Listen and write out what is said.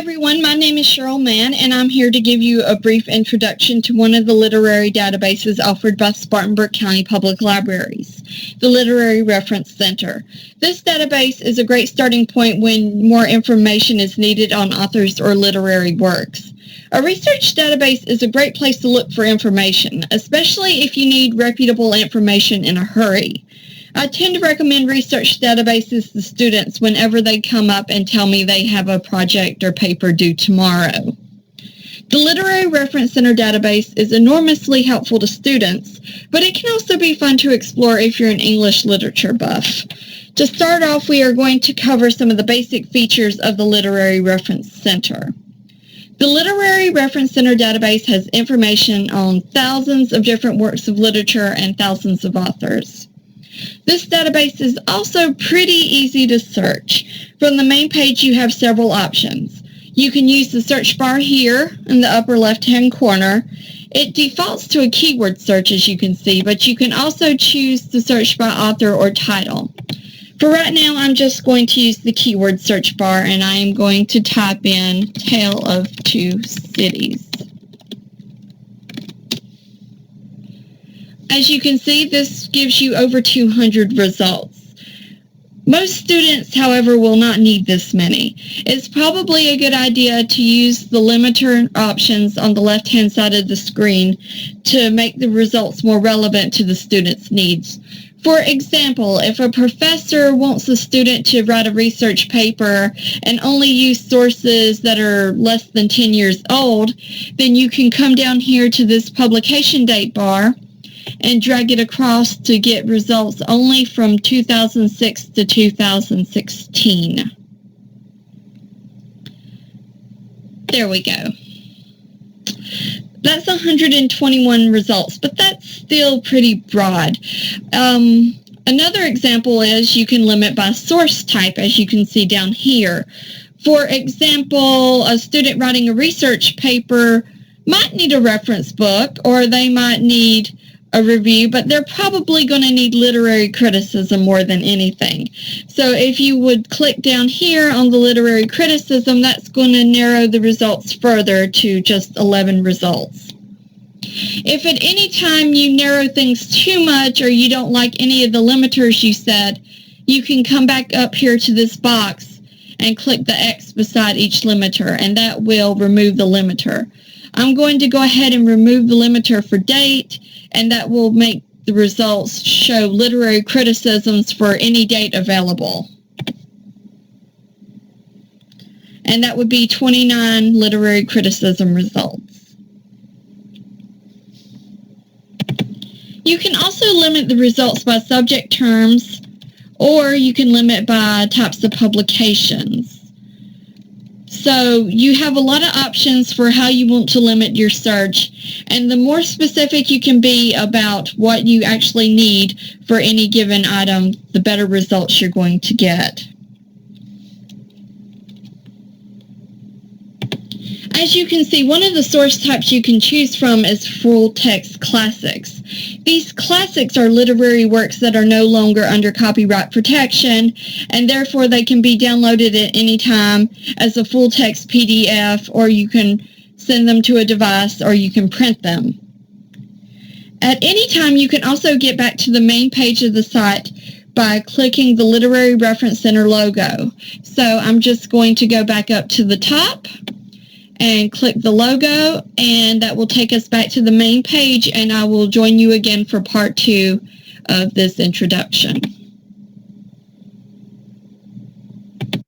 Everyone, my name is Cheryl Mann, and I'm here to give you a brief introduction to one of the literary databases offered by Spartanburg County Public Libraries, the Literary Reference Center. This database is a great starting point when more information is needed on authors or literary works. A research database is a great place to look for information, especially if you need reputable information in a hurry. I tend to recommend research databases to students whenever they come up and tell me they have a project or paper due tomorrow. The Literary Reference Center database is enormously helpful to students, but it can also be fun to explore if you're an English literature buff. To start off, we are going to cover some of the basic features of the Literary Reference Center. The Literary Reference Center database has information on thousands of different works of literature and thousands of authors. This database is also pretty easy to search. From the main page, you have several options. You can use the search bar here in the upper left-hand corner. It defaults to a keyword search, as you can see, but you can also choose to search by author or title. For right now, I'm just going to use the keyword search bar, and I am going to type in Tale of Two Cities. As you can see, this gives you over 200 results. Most students, however, will not need this many. It's probably a good idea to use the limiter options on the left-hand side of the screen to make the results more relevant to the student's needs. For example, if a professor wants a student to write a research paper and only use sources that are less than 10 years old, then you can come down here to this publication date bar and drag it across to get results only from 2006 to 2016. There we go. That's 121 results, but that's still pretty broad. Another example is you can limit by source type, as you can see down here. For example, a student writing a research paper might need a reference book, or they might need a review, but they're probably going to need literary criticism more than anything. So if you would click down here on the literary criticism, that's going to narrow the results further to just 11 results. If at any time you narrow things too much or you don't like any of the limiters you set, you can come back up here to this box and click the X beside each limiter, and that will remove the limiter. I'm going to go ahead and remove the limiter for date, and that will make the results show literary criticisms for any date available. And that would be 29 literary criticism results. You can also limit the results by subject terms, or you can limit by types of publications. So you have a lot of options for how you want to limit your search, and the more specific you can be about what you actually need for any given item, the better results you're going to get. As you can see, one of the source types you can choose from is full-text classics. These classics are literary works that are no longer under copyright protection, and therefore they can be downloaded at any time as a full-text PDF, or you can send them to a device, or you can print them. At any time, you can also get back to the main page of the site by clicking the Literary Reference Center logo. So I'm just going to go back up to the top and click the logo, and that will take us back to the main page, and I will join you again for part 2 of this introduction.